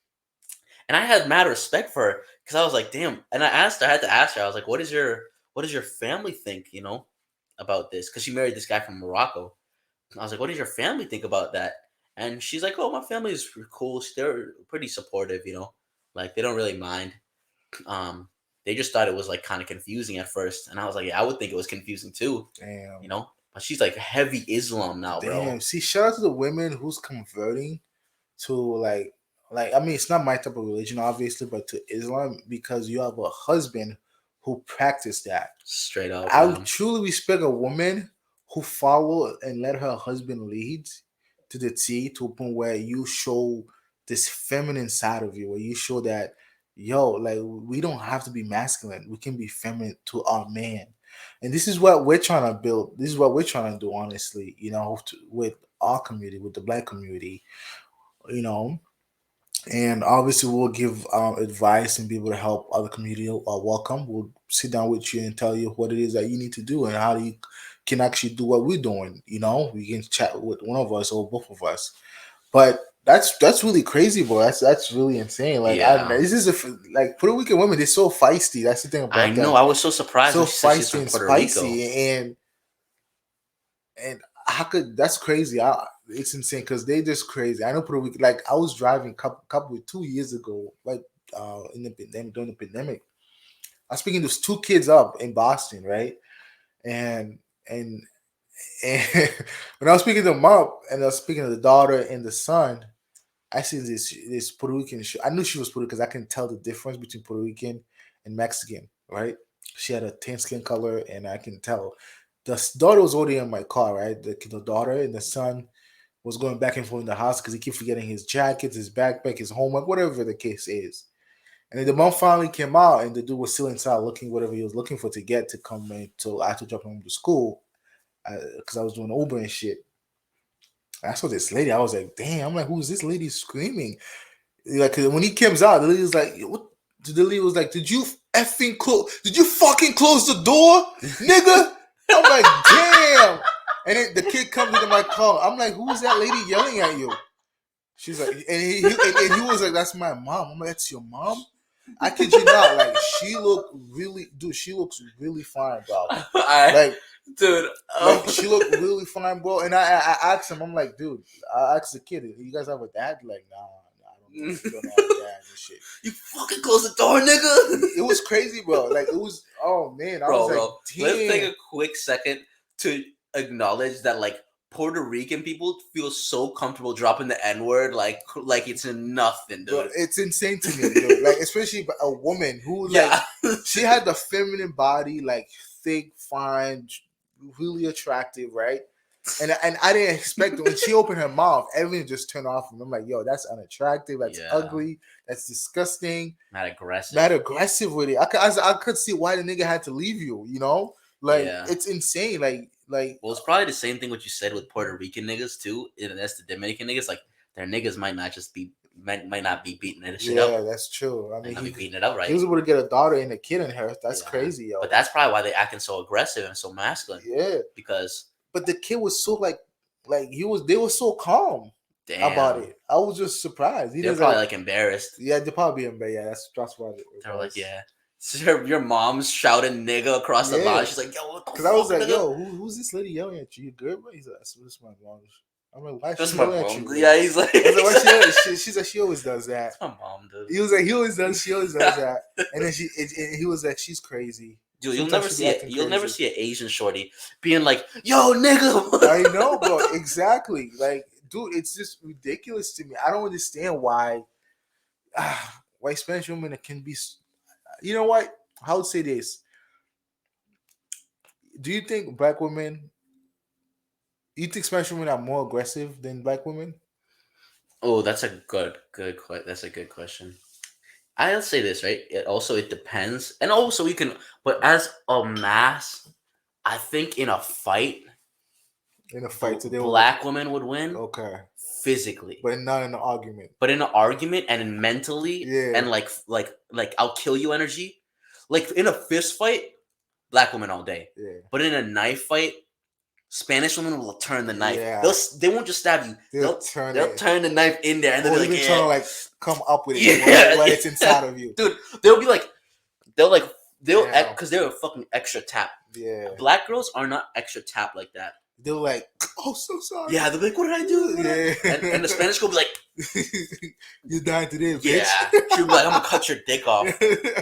And I had mad respect for her because I was like, damn. And I had to ask her, I was like, what does your family think, about this? Because she married this guy from Morocco. I was like, what does your family think about that? And she's like, oh, my family is cool. They're pretty supportive, like they don't really mind. Um, they just thought it was like kind of confusing at first, and I was like, yeah, I would think it was confusing too, Damn. But she's like heavy Islam now, bro. Damn. See, shout out to the women who's converting to like I mean, it's not my type of religion, obviously, but to Islam, because you have a husband who practiced that. Straight up, I yeah. would truly respect a woman who follow and let her husband lead to the T, to a point where you show this feminine side of you, where you show that, yo, like, we don't have to be masculine. We can be feminine to our man. And this is what we're trying to build. This is what we're trying to do, honestly, with our community, with the black community, you know. And obviously, we'll give advice and be able to help other community welcome. We'll sit down with you and tell you what it is that you need to do and how you can actually do what we're doing. We can chat with one of us or both of us. But that's really crazy, bro. That's really insane. Like, Yeah. this is like Puerto Rican women. They're so feisty. That's the thing I about know. them. I was so surprised So when she said she's feisty from and Puerto Rico. spicy, and how could that's crazy? It's insane because they just crazy. I know Puerto Rico. Like, I was driving couple 2 years ago, like in the pandemic, during the pandemic. I was picking those two kids up in Boston, right? And and and when I was picking them up, and I was speaking to the daughter and the son, I see this Puerto Rican. I knew she was Puerto Rican because I can tell the difference between Puerto Rican and Mexican, right? She had a tan skin color, and I can tell. The daughter was already in my car, right? The daughter and the son was going back and forth in the house because he keeps forgetting his jackets, his backpack, his homework, whatever the case is. And then the mom finally came out, and the dude was still inside looking whatever he was looking for to get to come in. So I had to drop him to school because I was doing Uber and shit. I saw this lady. I was like, damn. I'm like, who's this lady screaming? Like, 'cause when he comes out, the lady was like, what? The lady was like, did you fucking close the door, nigga? I'm like, damn. And then the kid comes into my car. I'm like, who is that lady yelling at you? She's like, and he was like, that's my mom. I'm like, that's your mom? I kid you not. Like, she looks really fine, bro. Like, Dude, like, she looked really fine, bro. And I asked him, I'm like, dude, I asked the kid, you guys have a dad? Like, nah, I don't know our dad and shit. You fucking close the door, nigga. It was crazy, bro. Like, it was, oh man, I was like, damn. Let's take a quick second to acknowledge that, like, Puerto Rican people feel so comfortable dropping the N word, like it's nothing, dude. Bro, it's insane to me, dude. Like, especially a woman who, like, she had the feminine body, like, thick, fine, really attractive, right? And I didn't expect it. When she opened her mouth, everything just turned off. And I'm like, yo, that's unattractive. That's Yeah, ugly. That's disgusting. not Mad aggressive. aggressive with it. I could see why the nigga had to leave you. Like Yeah. it's insane. Like Well, it's probably the same thing what you said with Puerto Rican niggas too, and that's the Dominican niggas. Like their niggas might not be beating that shit yeah, up. that's true. I Might mean, not be he beating it up he right. was able to get a daughter and a kid in her. That's Yeah. crazy, yo. But that's probably why they acting so aggressive and so masculine. Yeah, Because but the kid was so like he was. They were so calm about damn, it. I was just surprised. He they're was probably like, like embarrassed. yeah, they probably in bed. Yeah, that's what it They were like, was. yeah. So your mom's shouting nigga across the Yeah, line. She's like, yo, what the because I was fuck, like, nigga? yo, who's this lady yelling at you? You good, bro? He's like, this is my mom. I'm like, why is That's she my yelling at mom. you, bro? Yeah, he's like, I was like, why she yelling? She's like, she always does that. that's my mom, dude. He was like, he always does. She always does that. And then he was like, she's crazy. Dude, Sometimes she be acting you'll never crazy. see an Asian shorty being like, yo, nigga. I know, bro. Exactly. Like, dude, it's just ridiculous to me. I don't understand why Spanish women can be. You know what? I would say this. Do you think black women? You think Spanish women are more aggressive than black women? Oh, that's a good question. I'll say this, right? It depends. And also you can but as a mass, I think in a fight, In a fight, so they will. black women would win Okay, physically. but not in an argument. But in an argument and in mentally Yeah, and like I'll kill you energy, like in a fist fight, black women all day. yeah, But in a knife fight, Spanish women will turn the knife. yeah. They won't just stab you. They'll turn They'll it, turn the knife in there and they'll or be like, even trying yeah, to like come up with it yeah, while it's inside of you. dude. They'll be like, they'll like Yeah, because they're a fucking extra tap. yeah. Black girls are not extra tap like that. They're like, oh, so sorry. Yeah, they'll be like, what did I do? Yeah. And the Spanish girl will be like, You died today, bitch. yeah. She'll be like, I'm gonna cut your dick off.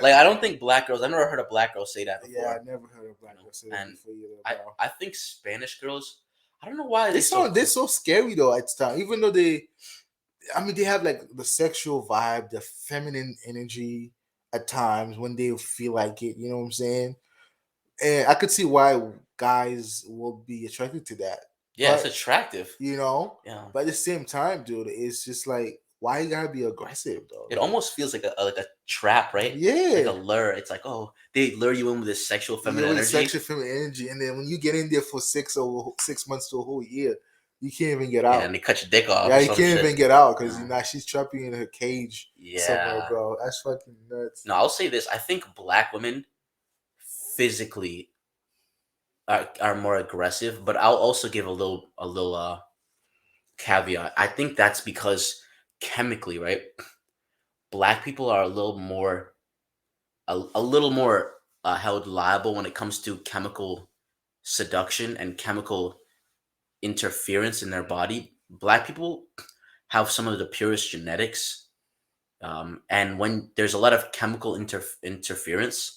Like I don't think black girls. I've never heard a black girl say that before. Yeah, I never heard of black girl say that And before either, I bro. I think Spanish girls. I don't know why They're so scary though at times. Even though I mean, they have like the sexual vibe, the feminine energy at times when they feel like it. You know what I'm saying? And I could see why guys will be attracted to that. Yeah, it's But attractive. you know, Yeah. but at the same time, dude, it's just like why you gotta be aggressive though? It Like, almost feels like a trap, right? yeah. Like a lure. It's like, oh, they lure you in with this sexual feminine With energy. sexual feminine energy, and then when you get in there for 6 months to a whole year, you can't even get Yeah, out. and they cut your dick off. Yeah, or you some can't shit. even get out because Yeah. she's trapping you in her cage somewhere, Yeah. bro. That's fucking nuts. No, I'll say this. I think black women physically are more aggressive, but I'll also give a little caveat. I think that's because chemically, right? Black people are a little more held liable when it comes to chemical seduction and chemical interference in their body. Black people have some of the purest genetics, and when there's a lot of chemical interference,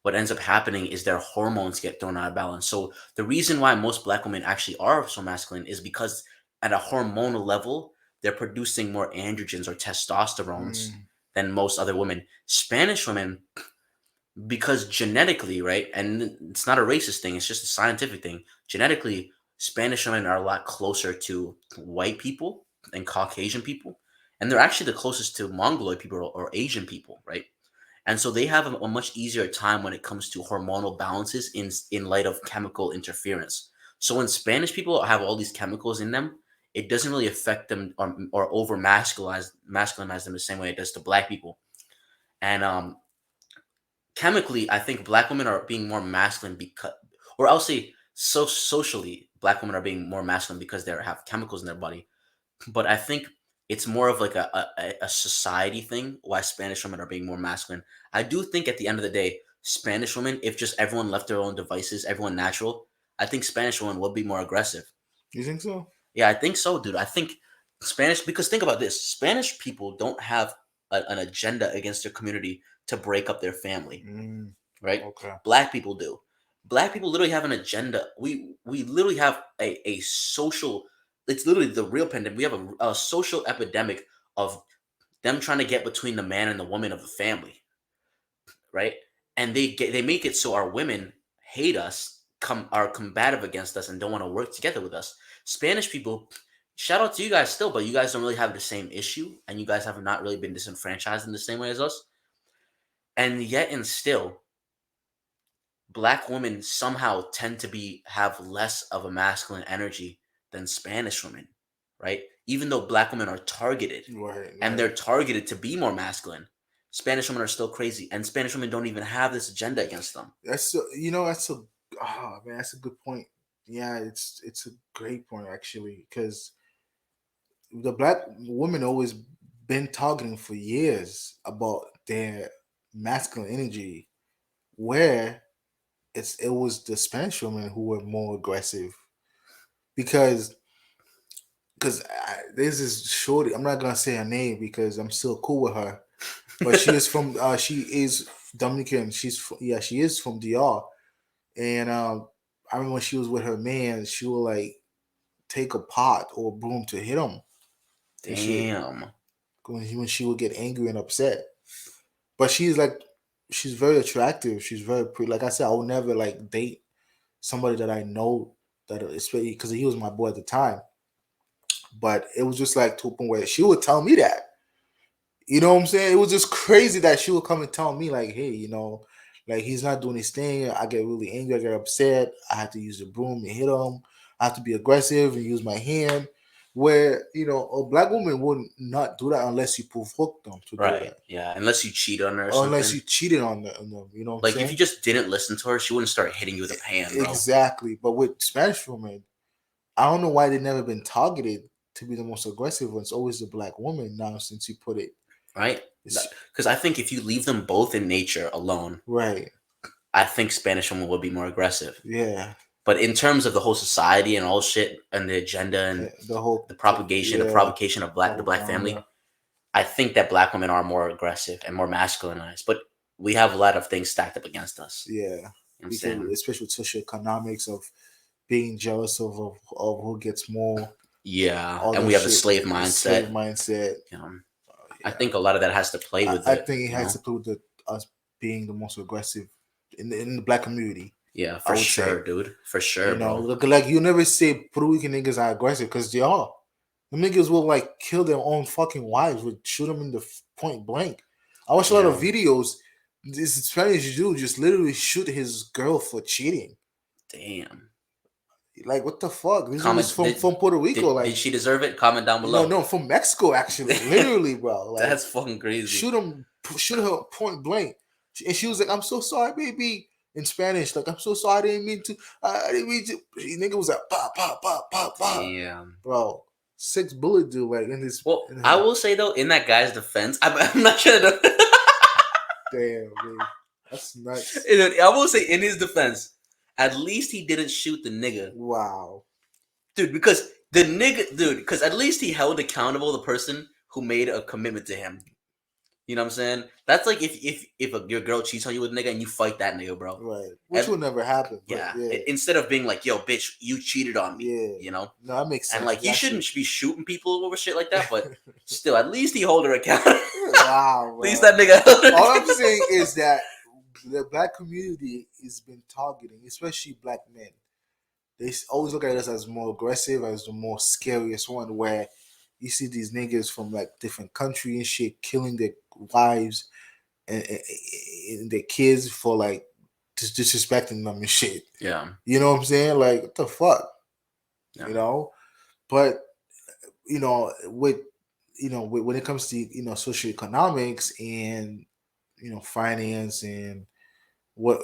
what ends up happening is their hormones get thrown out of balance. So the reason why most black women actually are so masculine is because at a hormonal level, they're producing more androgens or testosterones Mm. than most other women. Spanish women, because genetically, right, and it's not a racist thing, it's just a scientific thing. Genetically, Spanish women are a lot closer to white people and Caucasian people, and they're actually the closest to Mongoloid people or Asian people, right? And so they have a much easier time when it comes to hormonal balances in light of chemical interference. So when Spanish people have all these chemicals in them, it doesn't really affect them or over masculinize them the same way it does to black people. And chemically, I think black women are being more masculine because, or I'll say, so socially, black women are being more masculine because they have chemicals in their body. But I think it's more of like a society thing why Spanish women are being more masculine. I do think at the end of the day, Spanish women, if just everyone left their own devices, everyone natural, I think Spanish women would be more aggressive. You think so? Yeah, I think so, dude. I think Spanish, because think about this, Spanish people don't have an agenda against their community to break up their family, Mm. right? Okay. Black people do. Black people literally have an agenda. We literally have a social. It's literally the real pandemic. We have a social epidemic of them trying to get between the man and the woman of the family, right? And they make it so our women hate us are combative against us and don't want to work together with us. Spanish people, shout out to you guys still, but you guys don't really have the same issue, and you guys have not really been disenfranchised in the same way as us. And yet, and still, black women somehow tend to have less of a masculine energy than Spanish women, right? Even though black women are targeted, Right, and right. they're targeted to be more masculine, Spanish women are still crazy, and Spanish women don't even have this agenda against them. That's a oh man, that's a good point. Yeah, it's a great point actually, because the black women always been talking for years about their masculine energy, where it was the Spanish women who were more aggressive, because there's this shorty. I'm not gonna say her name because I'm still cool with her, but she is Dominican. Yeah, she is from DR, and I remember when she was with her man, she would like take a pot or a broom to hit him and shit Damn. when she would get angry and upset. But she's very attractive. She's very pretty. Like I said, I would never like date somebody that I know that, especially because he was my boy at the time. But it was just like to a point where she would tell me that. You know what I'm saying? It was just crazy that she would come and tell me like, hey, like he's not doing his thing. I get really angry. I get upset. I have to use the broom and hit him. I have to be aggressive and use my hand. Where a black woman would not do that unless you provoke them to do Right. that, Yeah. Unless you cheat on her or or unless something. you cheated on them. You know what I'm Like if you saying? just didn't listen to her, she wouldn't start hitting you with a pan, bro. Exactly. But with Spanish women, I don't know why they've never been targeted to be the most aggressive one. It's always the black woman now since you put it. Right? It's Because I think if you leave them both in nature alone, right. I think Spanish women would be more aggressive. Yeah. But in terms of the whole society and all shit and the agenda and The whole the yeah provocation of the black propaganda. family, I think that black women are more aggressive and more masculinized. But we have a lot of things stacked up against us. Yeah, You know what I'm because saying? especially with socioeconomics of being jealous of who gets more, Yeah. all And that we have the shit, slave slave mindset. mindset. You know, I Yeah, think a lot of that has to play with I it, think it you has know? to do with us being the most aggressive in the black community. Yeah, I for would say, sure, dude. For sure, bro. like you never say Puerto Rican niggas are aggressive because they are. The niggas will like kill their own fucking wives, would shoot them in the point blank. I watch a lot of Yeah. videos. This Spanish dude just literally shoot his girl for cheating. Damn. Like what the fuck? This dude is Comment from Puerto Rico. did Like she deserve it? Comment down below. no, from Mexico actually. Literally, bro. Like That's fucking crazy. shoot her point blank. And she was like, "I'm so sorry, baby." In Spanish, like, "I'm so sorry. I didn't mean to. I didn't mean to." Nigga was like, "Pop, pop, pop, pop, pop." Damn. Bro, 6 bullet dude, like in this. Well, In I her. will say though, in that guy's defense, I'm not trying to. Damn, dude. That's nuts. I will say, in his defense, at least he didn't shoot the nigga, Wow. dude. Because the nigga, dude, because at least he held accountable the person who made a commitment to him. You know what I'm saying? That's like your girl cheats on you with a nigga and you fight that nigga, bro. Right. Which will never happen, but Yeah. yeah. Instead of being like, yo, bitch, you cheated on me, Yeah. you know? No, that makes And sense. like, you Actually, shouldn't be shooting people over shit like that, but still, at least he hold her accountable. wow, At least bro. that nigga held her All I'm accountable. saying is that the black community has been targeting, especially black men. They always look at us as more aggressive, as the more scariest one. Where you see these niggas from like different countries and shit killing their wives and their kids for like just disrespecting them and shit. Yeah. You know what I'm saying? Like what the fuck, Yeah. you know? But with when it comes to socioeconomics and finance and what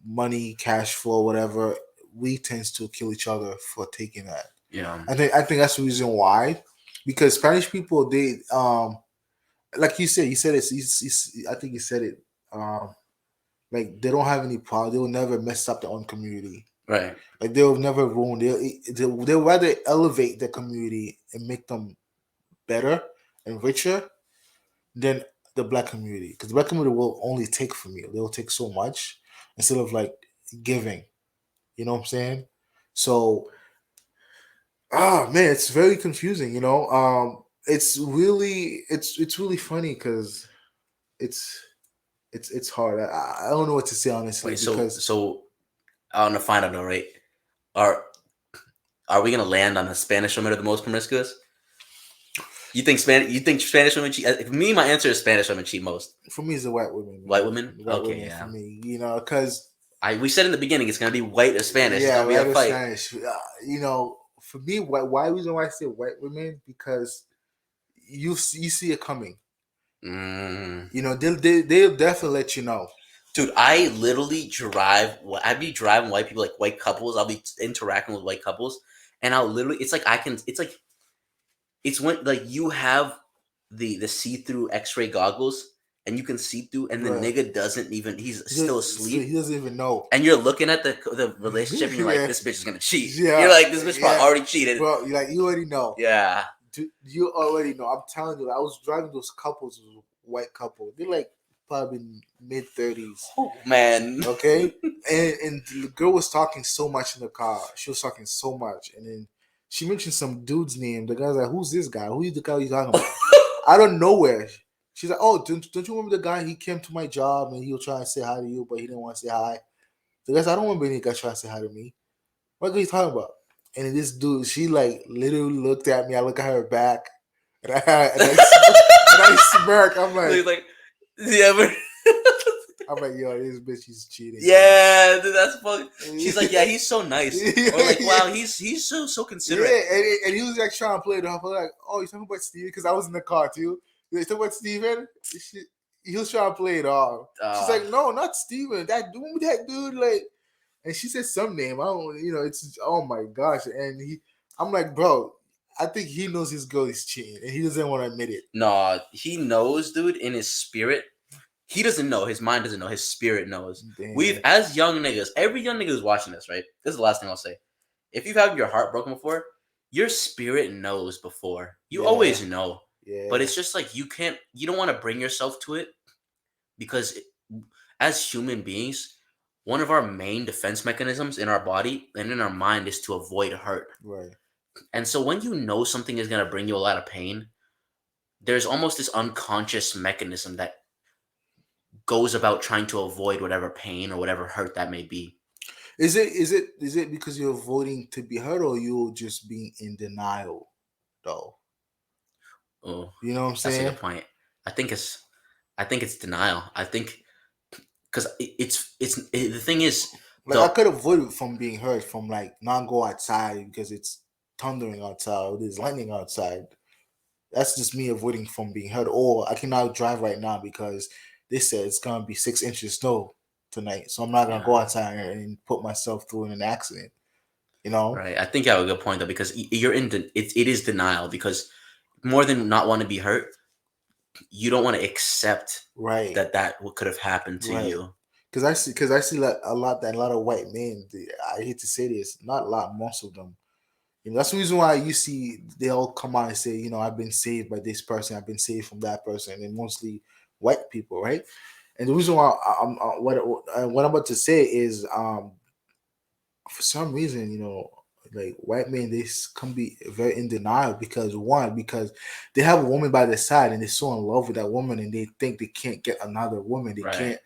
money, cash flow, whatever, we tends to kill each other for taking that. Yeah. I think that's the reason why, because Spanish people, they like you said it. I think you said it. Like they don't have any problem. They will never mess up their own community. Right. Like they'll never ruin. They'll rather elevate their community and make them better and richer than the black community, because the black community will only take from you. They'll take so much instead of like giving. You know what I'm saying? So, man, it's very confusing. It's really funny because it's it's hard. I don't know what to say honestly Wait, so because so On a final note, right? Are are we gonna land on the Spanish women are the most promiscuous? You think Spanish women cheat? For me, my answer is Spanish women cheat most. For me, it's the white women, White man. women? White Okay, women for yeah. me, because We said in the beginning it's gonna be white or Spanish. It's yeah, gonna be a white or fight. Spanish. For me, why reason why I say white women, because you see it coming. Mm. They'll definitely let you know. Dude, I literally drive. I'd be driving white people, like white couples. I'll be interacting with white couples, and I'll literally. It's like I can. It's like it's when like you have the see through X ray goggles, and you can see through, and the Right. nigga doesn't even. He's still asleep, He doesn't even know. and you're looking at the relationship, and you're like, Yeah, this bitch is gonna cheat. You're yeah, like, this bitch probably yeah. already cheated. Bro, you already know. Yeah. You already know. I'm telling you, I was driving those couples, white couple. They're like probably mid-30s. Oh man. Okay, and the girl was talking so much in the car. She was talking so much, and then she mentioned some dude's name. The guy's like, "Who's this guy? Who is the guy you talking about?" Out of nowhere, she's like, "Oh, don't you remember the guy? He came to my job and he was trying to say hi to you, but he didn't want to say hi." The guy's, "I don't remember any guy trying to say hi to me. What are you talking about?" And then this dude, she like literally looked at me. I look at her back, and I smirk. Like, yeah, but I'm like, yo, this bitch is cheating. yeah, dude, that's fucking. She's like, yeah, he's so nice, Yeah, or like, wow, yeah. he's so Yeah, considerate. and he was like trying to play it off. I was like, oh, you talking about Steven? Because I was in the car too. You talking about Steven? He was trying to play it off. She's like, no, not Steven. That dude, like, and she said some name. I don't, it's oh my gosh. And I'm like, bro, I think he knows his girl is cheating, and he doesn't want to admit it. No, he knows, dude, in his spirit. He doesn't know. His mind doesn't know. His spirit knows. Damn. As young niggas, every young nigga who's watching this, right? This is the last thing I'll say. If you've had your heart broken before, your spirit knows before. You Yeah. always know. Yeah. But it's just like you don't want to bring yourself to it because as human beings, one of our main defense mechanisms in our body and in our mind is to avoid hurt. Right. And so when you know something is going to bring you a lot of pain, there's almost this unconscious mechanism that goes about trying to avoid whatever pain or whatever hurt that may be. Is it because you're avoiding to be hurt, or you're just being in denial, though? Oh, You know what I'm that's a saying? good point. I think it's denial. I think because the thing is Like I could avoid it from being hurt from like not go outside because it's thundering outside or there's lightning outside. That's just me avoiding from being hurt. Or I cannot drive right now because they said it's gonna be 6 inches snow tonight, so I'm not gonna go outside and put myself through an accident. You know? Right. I think you have a good point though because you're it is denial because more than not want to be hurt, you don't want to accept Right. that what could have happened to you. Because I see like a lot of white men. I hate to say this, not a lot, most of them. That's the reason why you see they all come out and say, I've been saved by this person, I've been saved from that person, and mostly white people, right? And the reason why what I'm about to say is, for some reason, like white men, they can be very in denial because they have a woman by their side and they're so in love with that woman and they think they can't get another woman, they can't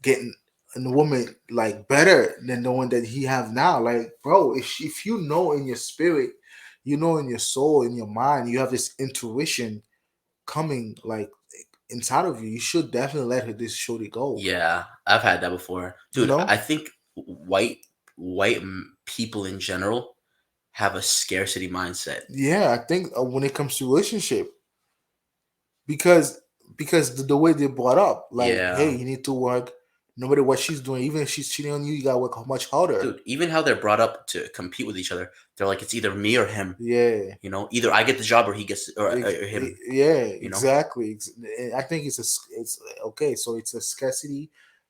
get a woman like better than the one that he have now. Like, bro, if you know in your spirit, in your soul, in your mind, you have this intuition coming like inside of you, you should definitely let her this shorty go. Yeah, I've had that before, dude. I think white people in general have a scarcity mindset. Yeah, I think when it comes to relationship, because the way they're brought up, like, hey, you need to work. No matter what she's doing, even if she's cheating on you, you gotta work much harder. Dude, even how they're brought up to compete with each other, they're like, it's either me or him. Yeah. Either I get the job or he gets or him. Yeah, exactly. I think it's okay. So it's a scarcity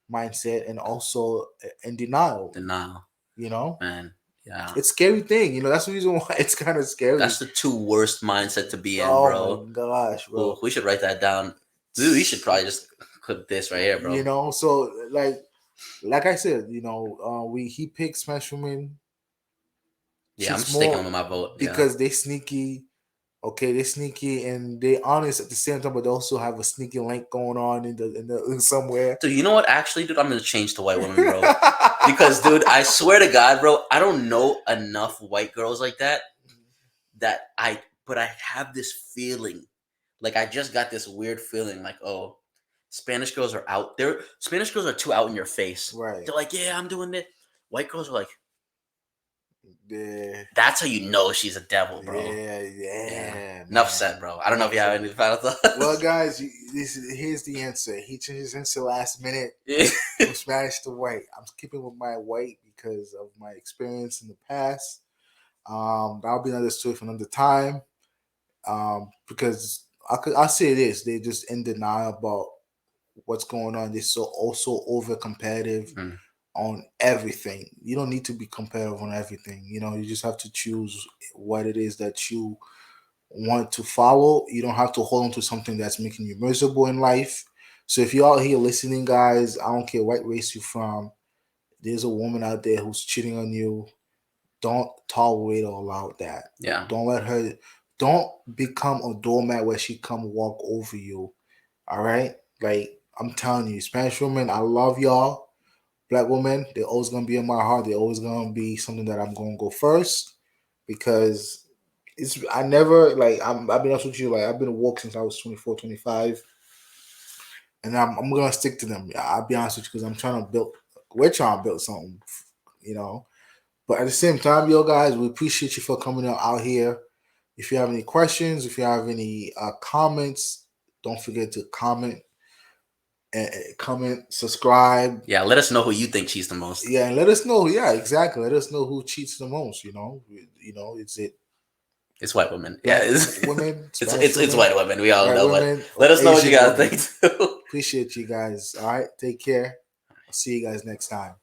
mindset and also in denial. Man. Yeah. It's a scary thing. That's the reason why it's kind of scary. That's the two worst mindset to be in, bro. Oh my gosh, bro. Ooh, we should write that down. Dude, we should probably just clip this right here, bro. So like I said, he picks Smash Women. Yeah, I'm sticking with my vote because they sneaky. Okay, they're sneaky and they honest at the same time, but they also have a sneaky link going on in somewhere. Dude, you know what? Actually, dude, I'm gonna change to white women, bro. Because, dude, I swear to God, bro, I don't know enough white girls like that. But I have this feeling, like I just got this weird feeling, like, oh, Spanish girls are out there. Spanish girls are too out in your face. Right. They're like, yeah, I'm doing it. White girls are like, Yeah. that's how you know she's a devil, bro. Yeah. Enough said, bro. I don't know if you have any final thoughts. Well, guys, here's the answer. He changed his answer last minute from Spanish to white. I'm keeping with my white because of my experience in the past. That'll be another story for another time. Because I'll say this: they just in denial about what's going on. They're so also over competitive on everything. You don't need to be competitive on everything. You just have to choose what it is that you want to follow. You don't have to hold on to something that's making you miserable in life. So if you're out here listening, guys, I don't care what race you're from. There's a woman out there who's cheating on you. Don't tolerate or allow that. Yeah. Don't let her. Don't become a doormat where she come walk over you. All right. Like I'm telling you, Spanish women, I love y'all. Black women, they're always gonna be in my heart. They're always gonna be something that I'm gonna go first because I never I've been honest with you, like I've been woke since I was 24, 25. And I'm gonna stick to them. I'll be honest with you because we're trying to build something, you know. But at the same time, yo guys, we appreciate you for coming out here. If you have any questions, if you have any comments, don't forget to comment, subscribe. Yeah, let us know who you think cheats the most. Yeah, and let us know. Yeah, exactly. Let us know who cheats the most. It's white women. Yeah, it's women. it's white women. We all white know. women, But let us know what you Asian guys women. think too. Appreciate you guys. All right, take care. I'll see you guys next time.